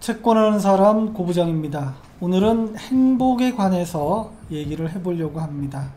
채권하는 사람 고부장입니다. 오늘은 행복에 관해서 얘기를 해보려고 합니다.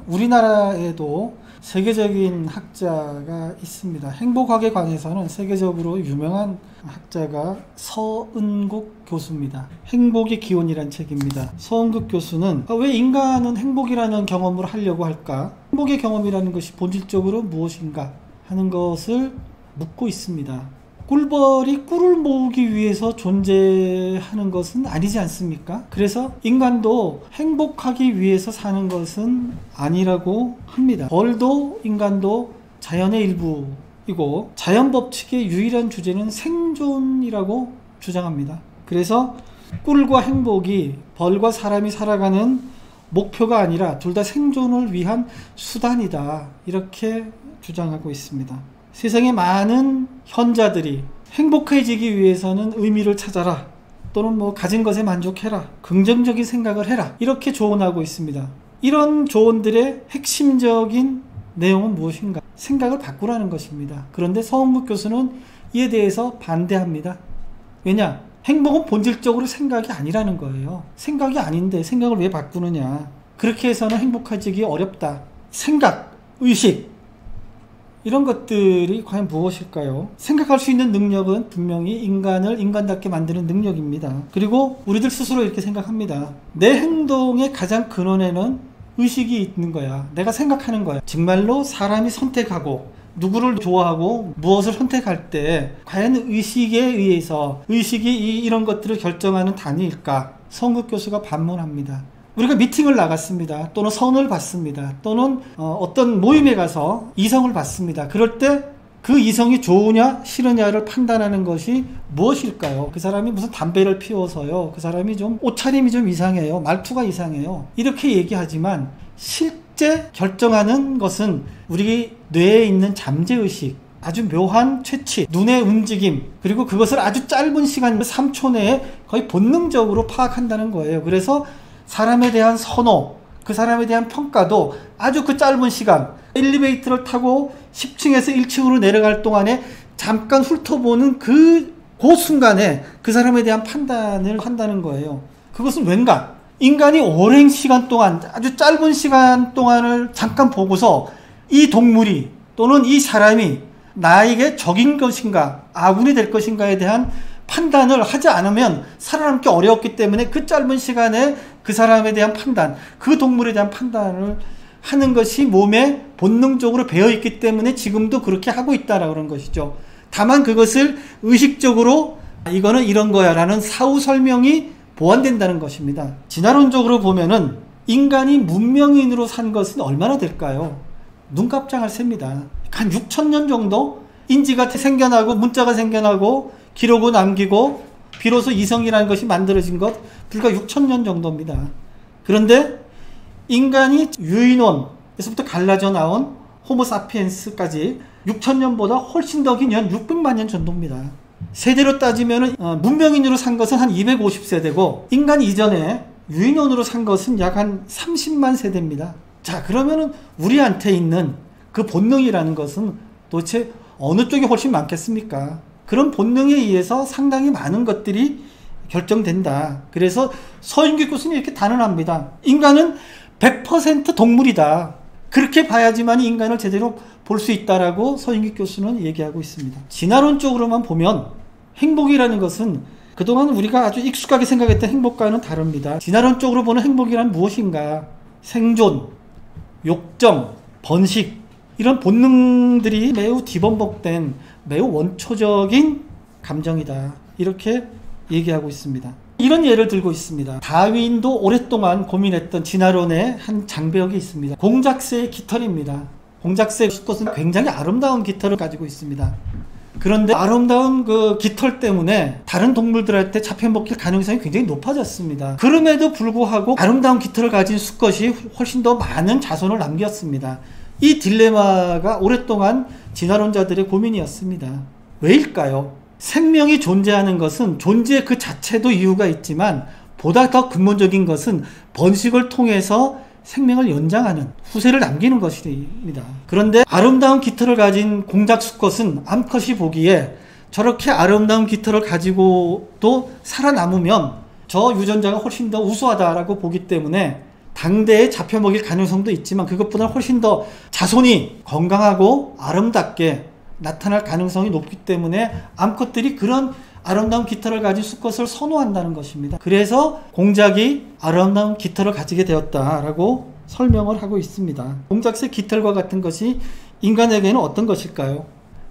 우리나라에도 세계적인 학자가 있습니다. 행복학에 관해서는 세계적으로 유명한 학자가 서은국 교수입니다. 행복의 기원이란 책입니다. 서은국 교수는 왜 인간은 행복이라는 경험을 하려고 할까? 행복의 경험이라는 것이 본질적으로 무엇인가 하는 것을 묻고 있습니다. 꿀벌이 꿀을 모으기 위해서 존재하는 것은 아니지 않습니까? 그래서 인간도 행복하기 위해서 사는 것은 아니라고 합니다. 벌도 인간도 자연의 일부이고 자연 법칙의 유일한 주제는 생존이라고 주장합니다. 그래서 꿀과 행복이 벌과 사람이 살아가는 목표가 아니라 둘 다 생존을 위한 수단이다, 이렇게 주장하고 있습니다. 세상의 많은 현자들이 행복해지기 위해서는 의미를 찾아라, 또는 가진 것에 만족해라, 긍정적인 생각을 해라, 이렇게 조언하고 있습니다. 이런 조언들의 핵심적인 내용은 무엇인가? 생각을 바꾸라는 것입니다. 그런데 서은국 교수는 이에 대해서 반대합니다. 왜냐? 행복은 본질적으로 생각이 아니라는 거예요. 생각이 아닌데 생각을 왜 바꾸느냐? 그렇게 해서는 행복해지기 어렵다. 생각, 의식, 이런 것들이 과연 무엇일까요? 생각할 수 있는 능력은 분명히 인간을 인간답게 만드는 능력입니다. 그리고 우리들 스스로 이렇게 생각합니다. 내 행동의 가장 근원에는 의식이 있는 거야. 내가 생각하는 거야. 정말로 사람이 선택하고 누구를 좋아하고 무엇을 선택할 때 과연 의식에 의해서 의식이 이런 것들을 결정하는 단위일까? 서은국 교수가 반문합니다. 우리가 미팅을 나갔습니다. 또는 선을 받습니다. 또는 어떤 모임에 가서 이성을 받습니다. 그럴 때 그 이성이 좋으냐 싫으냐를 판단하는 것이 무엇일까요? 그 사람이 무슨 담배를 피워서요, 그 사람이 좀 옷차림이 좀 이상해요, 말투가 이상해요, 이렇게 얘기하지만 실제 결정하는 것은 우리 뇌에 있는 잠재의식, 아주 묘한 채취, 눈의 움직임, 그리고 그것을 아주 짧은 시간 3초 내에 거의 본능적으로 파악한다는 거예요. 그래서 사람에 대한 선호, 그 사람에 대한 평가도 아주 그 짧은 시간, 엘리베이터를 타고 10층에서 1층으로 내려갈 동안에 잠깐 훑어보는 그 순간에 그 사람에 대한 판단을 한다는 거예요. 그것은 왠가? 인간이 오랜 시간 동안, 아주 짧은 시간 동안을 잠깐 보고서 이 동물이 또는 이 사람이 나에게 적인 것인가, 아군이 될 것인가에 대한 판단을 하지 않으면 살아남기 어려웠기 때문에 그 짧은 시간에 그 사람에 대한 판단, 그 동물에 대한 판단을 하는 것이 몸에 본능적으로 배어있기 때문에 지금도 그렇게 하고 있다라고 그런 것이죠. 다만 그것을 의식적으로 이거는 이런 거야 라는 사후 설명이 보완된다는 것입니다. 진화론적으로 보면은 인간이 문명인으로 산 것은 얼마나 될까요? 눈깜짝할 셉니다. 한 6,000년 정도 인지가 생겨나고 문자가 생겨나고 기록을 남기고 비로소 이성이라는 것이 만들어진 것, 불과 6,000년 정도입니다. 그런데 인간이 유인원에서부터 갈라져 나온 호모사피엔스까지 6,000년보다 훨씬 더 긴 연 600만 년 정도입니다. 세대로 따지면 문명인으로 산 것은 한 250세대고 인간 이전에 유인원으로 산 것은 약 한 30만 세대입니다. 자, 그러면은 우리한테 있는 그 본능이라는 것은 도대체 어느 쪽이 훨씬 많겠습니까? 그런 본능에 의해서 상당히 많은 것들이 결정된다. 그래서 서인국 교수는 이렇게 단언합니다. 인간은 100% 동물이다. 그렇게 봐야지만 인간을 제대로 볼 수 있다라고 서인국 교수는 얘기하고 있습니다. 진화론적으로만 보면 행복이라는 것은 그동안 우리가 아주 익숙하게 생각했던 행복과는 다릅니다. 진화론적으로 보는 행복이란 무엇인가? 생존, 욕정, 번식, 이런 본능들이 매우 뒤범벅된 매우 원초적인 감정이다, 이렇게 얘기하고 있습니다. 이런 예를 들고 있습니다. 다윈도 오랫동안 고민했던 진화론의 한 장벽이 있습니다. 공작새의 깃털입니다. 공작새 수컷은 굉장히 아름다운 깃털을 가지고 있습니다. 그런데 아름다운 그 깃털 때문에 다른 동물들한테 잡혀먹힐 가능성이 굉장히 높아졌습니다. 그럼에도 불구하고 아름다운 깃털을 가진 수컷이 훨씬 더 많은 자손을 남겼습니다. 이 딜레마가 오랫동안 진화론자들의 고민이었습니다. 왜일까요? 생명이 존재하는 것은 존재 그 자체도 이유가 있지만 보다 더 근본적인 것은 번식을 통해서 생명을 연장하는, 후세를 남기는 것입니다. 그런데 아름다운 깃털을 가진 공작 수컷은 암컷이 보기에 저렇게 아름다운 깃털을 가지고도 살아남으면 저 유전자가 훨씬 더 우수하다라고 보기 때문에 당대에 잡혀먹일 가능성도 있지만 그것보다 훨씬 더 자손이 건강하고 아름답게 나타날 가능성이 높기 때문에 암컷들이 그런 아름다운 깃털을 가진 수컷을 선호한다는 것입니다. 그래서 공작이 아름다운 깃털을 가지게 되었다라고 설명을 하고 있습니다. 공작새 깃털과 같은 것이 인간에게는 어떤 것일까요?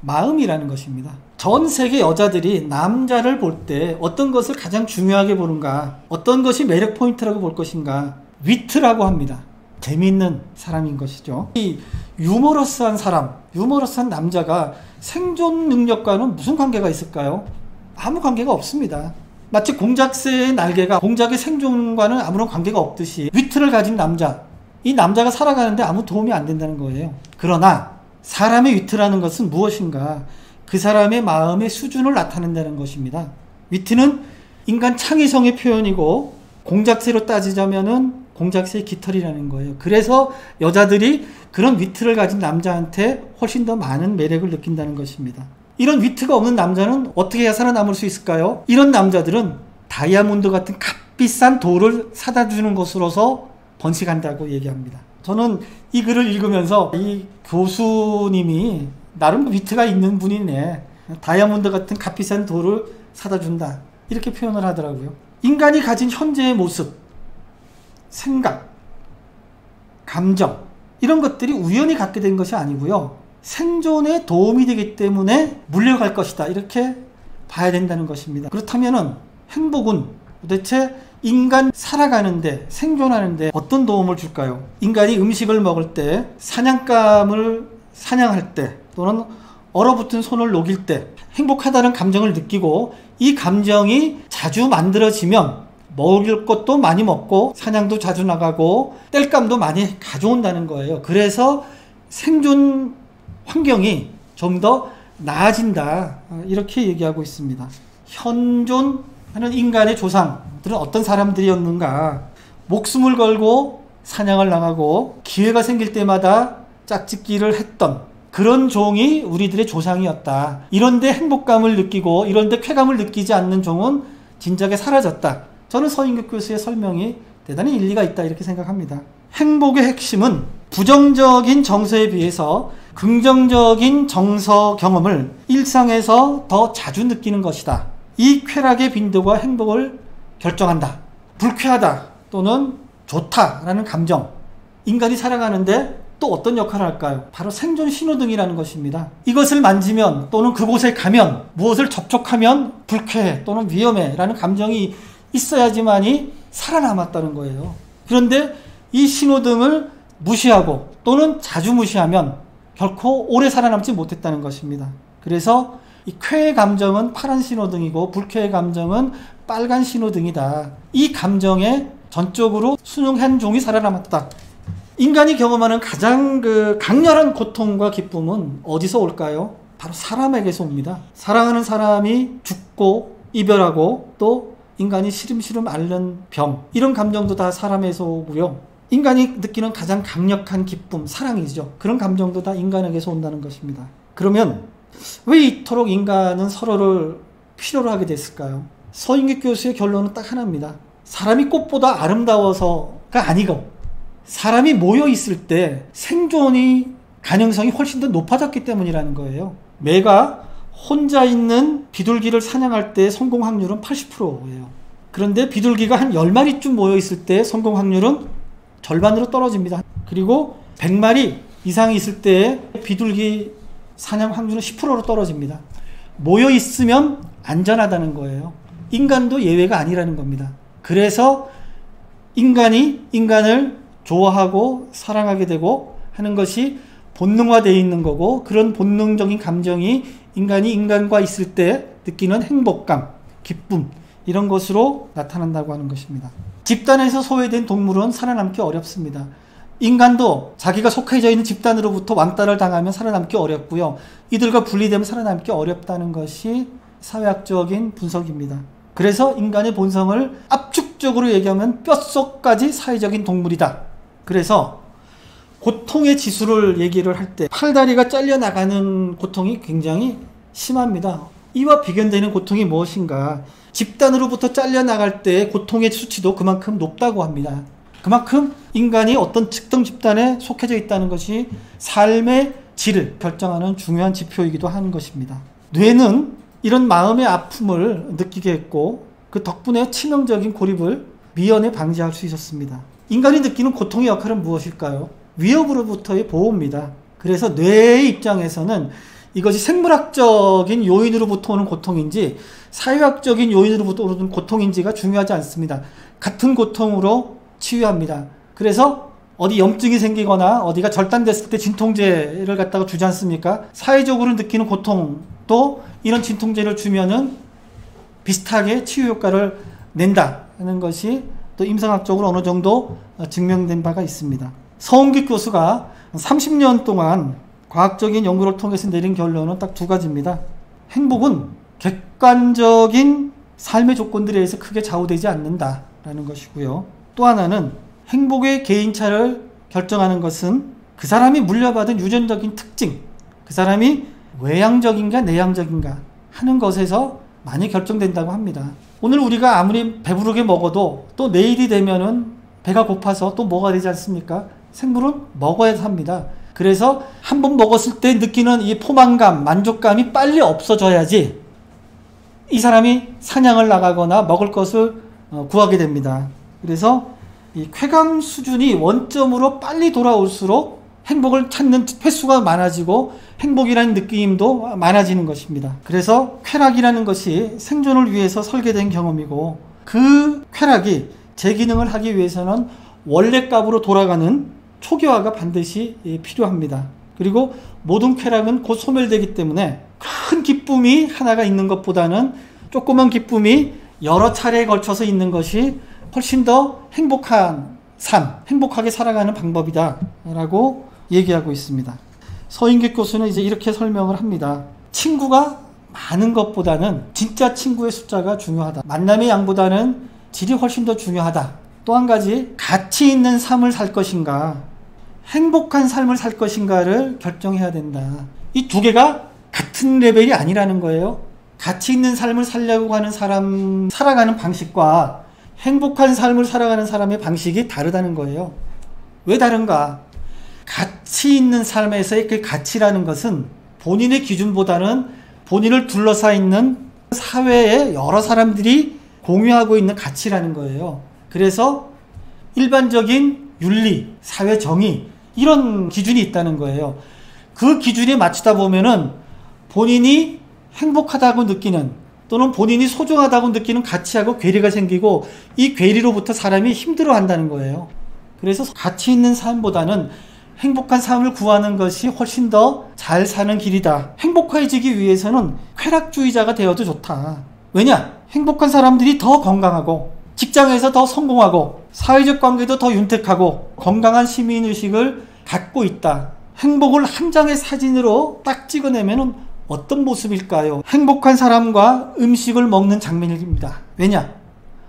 마음이라는 것입니다. 전 세계 여자들이 남자를 볼 때 어떤 것을 가장 중요하게 보는가, 어떤 것이 매력 포인트라고 볼 것인가, 위트라고 합니다. 재미있는 사람인 것이죠. 이 유머러스한 사람, 유머러스한 남자가 생존 능력과는 무슨 관계가 있을까요? 아무 관계가 없습니다. 마치 공작새의 날개가 공작의 생존과는 아무런 관계가 없듯이 위트를 가진 남자, 이 남자가 살아가는데 아무 도움이 안 된다는 거예요. 그러나 사람의 위트라는 것은 무엇인가? 그 사람의 마음의 수준을 나타낸다는 것입니다. 위트는 인간 창의성의 표현이고 공작새로 따지자면은 공작새의 깃털이라는 거예요. 그래서 여자들이 그런 위트를 가진 남자한테 훨씬 더 많은 매력을 느낀다는 것입니다. 이런 위트가 없는 남자는 어떻게 해야 살아남을 수 있을까요? 이런 남자들은 다이아몬드 같은 값비싼 돌을 사다 주는 것으로서 번식한다고 얘기합니다. 저는 이 글을 읽으면서 이 교수님이 나름 위트가 있는 분이네. 다이아몬드 같은 값비싼 돌을 사다 준다. 이렇게 표현을 하더라고요. 인간이 가진 현재의 모습, 생각, 감정 이런 것들이 우연히 갖게 된 것이 아니고요. 생존에 도움이 되기 때문에 물려갈 것이다. 이렇게 봐야 된다는 것입니다. 그렇다면은 행복은 도대체 인간 살아가는데 생존하는데 어떤 도움을 줄까요? 인간이 음식을 먹을 때, 사냥감을 사냥할 때 또는 얼어붙은 손을 녹일 때 행복하다는 감정을 느끼고 이 감정이 자주 만들어지면 먹을 것도 많이 먹고 사냥도 자주 나가고 땔감도 많이 가져온다는 거예요. 그래서 생존 환경이 좀 더 나아진다. 이렇게 얘기하고 있습니다. 현존하는 인간의 조상들은 어떤 사람들이었는가? 목숨을 걸고 사냥을 나가고 기회가 생길 때마다 짝짓기를 했던 그런 종이 우리들의 조상이었다. 이런데 행복감을 느끼고 이런데 쾌감을 느끼지 않는 종은 진작에 사라졌다. 저는 서인국 교수의 설명이 대단히 일리가 있다 이렇게 생각합니다. 행복의 핵심은 부정적인 정서에 비해서 긍정적인 정서 경험을 일상에서 더 자주 느끼는 것이다. 이 쾌락의 빈도가 행복을 결정한다. 불쾌하다 또는 좋다라는 감정, 인간이 살아가는데 또 어떤 역할을 할까요? 바로 생존 신호등이라는 것입니다. 이것을 만지면 또는 그곳에 가면 무엇을 접촉하면 불쾌해 또는 위험해 라는 감정이 있어야지만이 살아남았다는 거예요. 그런데 이 신호등을 무시하고 또는 자주 무시하면 결코 오래 살아남지 못했다는 것입니다. 그래서 이 쾌의 감정은 파란 신호등이고 불쾌의 감정은 빨간 신호등이다. 이 감정에 전적으로 순응한 종이 살아남았다. 인간이 경험하는 가장 강렬한 고통과 기쁨은 어디서 올까요? 바로 사람에게서 옵니다. 사랑하는 사람이 죽고 이별하고 또 인간이 시름시름 앓는 병, 이런 감정도 다 사람에서 오고요. 인간이 느끼는 가장 강력한 기쁨, 사랑이죠. 그런 감정도 다 인간에게서 온다는 것입니다. 그러면 왜 이토록 인간은 서로를 필요로 하게 됐을까요? 서인국 교수의 결론은 딱 하나입니다. 사람이 꽃보다 아름다워서가 아니고 사람이 모여 있을 때 생존이 가능성이 훨씬 더 높아졌기 때문이라는 거예요. 매가 혼자 있는 비둘기를 사냥할 때 성공 확률은 80%예요. 그런데 비둘기가 한 10마리쯤 모여 있을 때 성공 확률은 절반으로 떨어집니다. 그리고 100마리 이상이 있을 때 비둘기 사냥 확률은 10%로 떨어집니다. 모여 있으면 안전하다는 거예요. 인간도 예외가 아니라는 겁니다. 그래서 인간이 인간을 좋아하고 사랑하게 되고 하는 것이 본능화되어 있는 거고, 그런 본능적인 감정이 인간이 인간과 있을 때 느끼는 행복감, 기쁨 이런 것으로 나타난다고 하는 것입니다. 집단에서 소외된 동물은 살아남기 어렵습니다. 인간도 자기가 속해져 있는 집단으로부터 왕따를 당하면 살아남기 어렵고요. 이들과 분리되면 살아남기 어렵다는 것이 사회학적인 분석입니다. 그래서 인간의 본성을 압축적으로 얘기하면 뼛속까지 사회적인 동물이다. 그래서 고통의 지수를 얘기를 할 때 팔다리가 잘려나가는 고통이 굉장히 심합니다. 이와 비견되는 고통이 무엇인가? 집단으로부터 잘려나갈 때 고통의 수치도 그만큼 높다고 합니다. 그만큼 인간이 어떤 특정 집단에 속해져 있다는 것이 삶의 질을 결정하는 중요한 지표이기도 하는 것입니다. 뇌는 이런 마음의 아픔을 느끼게 했고 그 덕분에 치명적인 고립을 미연에 방지할 수 있었습니다. 인간이 느끼는 고통의 역할은 무엇일까요? 위협으로부터의 보호입니다. 그래서 뇌의 입장에서는 이것이 생물학적인 요인으로부터 오는 고통인지 사회학적인 요인으로부터 오는 고통인지가 중요하지 않습니다. 같은 고통으로 치유합니다. 그래서 어디 염증이 생기거나 어디가 절단됐을 때 진통제를 갖다가 주지 않습니까? 사회적으로 느끼는 고통도 이런 진통제를 주면은 비슷하게 치유 효과를 낸다는 것이 또 임상학적으로 어느 정도 증명된 바가 있습니다. 서은기 교수가 30년 동안 과학적인 연구를 통해서 내린 결론은 딱 두 가지입니다. 행복은 객관적인 삶의 조건들에 의해서 크게 좌우되지 않는다라는 것이고요. 또 하나는 행복의 개인차를 결정하는 것은 그 사람이 물려받은 유전적인 특징, 그 사람이 외향적인가 내향적인가 하는 것에서 많이 결정된다고 합니다. 오늘 우리가 아무리 배부르게 먹어도 또 내일이 되면은 배가 고파서 또 뭐가 되지 않습니까? 생물은 먹어야 합니다. 그래서 한 번 먹었을 때 느끼는 이 포만감, 만족감이 빨리 없어져야지 이 사람이 사냥을 나가거나 먹을 것을 구하게 됩니다. 그래서 이 쾌감 수준이 원점으로 빨리 돌아올수록 행복을 찾는 횟수가 많아지고 행복이라는 느낌도 많아지는 것입니다. 그래서 쾌락이라는 것이 생존을 위해서 설계된 경험이고 그 쾌락이 제 기능을 하기 위해서는 원래 값으로 돌아가는 초기화가 반드시 필요합니다. 그리고 모든 쾌락은 곧 소멸되기 때문에 큰 기쁨이 하나가 있는 것보다는 조그만 기쁨이 여러 차례에 걸쳐서 있는 것이 훨씬 더 행복한 삶, 행복하게 살아가는 방법이다 라고 얘기하고 있습니다. 서인객 교수는 이제 이렇게 설명을 합니다. 친구가 많은 것보다는 진짜 친구의 숫자가 중요하다. 만남의 양보다는 질이 훨씬 더 중요하다. 또 한 가지, 가치 있는 삶을 살 것인가, 행복한 삶을 살 것인가를 결정해야 된다. 이 두 개가 같은 레벨이 아니라는 거예요. 가치 있는 삶을 살려고 하는 사람, 살아가는 방식과 행복한 삶을 살아가는 사람의 방식이 다르다는 거예요. 왜 다른가? 가치 있는 삶에서의 그 가치라는 것은 본인의 기준보다는 본인을 둘러싸 있는 사회의 여러 사람들이 공유하고 있는 가치라는 거예요. 그래서 일반적인 윤리, 사회 정의 이런 기준이 있다는 거예요. 그 기준에 맞추다 보면은 본인이 행복하다고 느끼는 또는 본인이 소중하다고 느끼는 가치하고 괴리가 생기고 이 괴리로부터 사람이 힘들어한다는 거예요. 그래서 가치 있는 삶보다는 행복한 삶을 구하는 것이 훨씬 더 잘 사는 길이다. 행복해지기 위해서는 쾌락주의자가 되어도 좋다. 왜냐? 행복한 사람들이 더 건강하고 직장에서 더 성공하고 사회적 관계도 더 윤택하고 건강한 시민의식을 갖고 있다. 행복을 한 장의 사진으로 딱 찍어내면 어떤 모습일까요? 행복한 사람과 음식을 먹는 장면입니다. 왜냐?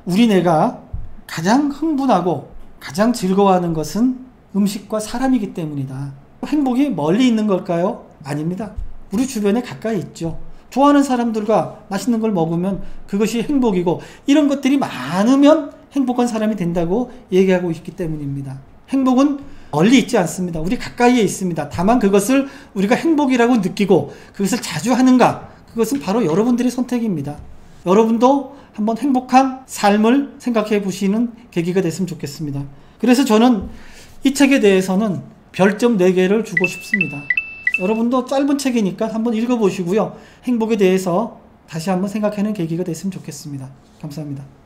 우리 뇌가 가장 흥분하고 가장 즐거워하는 것은 음식과 사람이기 때문이다. 행복이 멀리 있는 걸까요? 아닙니다. 우리 주변에 가까이 있죠. 좋아하는 사람들과 맛있는 걸 먹으면 그것이 행복이고 이런 것들이 많으면 행복한 사람이 된다고 얘기하고 있기 때문입니다. 행복은 멀리 있지 않습니다. 우리 가까이에 있습니다. 다만 그것을 우리가 행복이라고 느끼고 그것을 자주 하는가? 그것은 바로 여러분들의 선택입니다. 여러분도 한번 행복한 삶을 생각해 보시는 계기가 됐으면 좋겠습니다. 그래서 저는 이 책에 대해서는 별점 4개를 주고 싶습니다. 여러분도 짧은 책이니까 한번 읽어보시고요. 행복에 대해서 다시 한번 생각하는 계기가 됐으면 좋겠습니다. 감사합니다.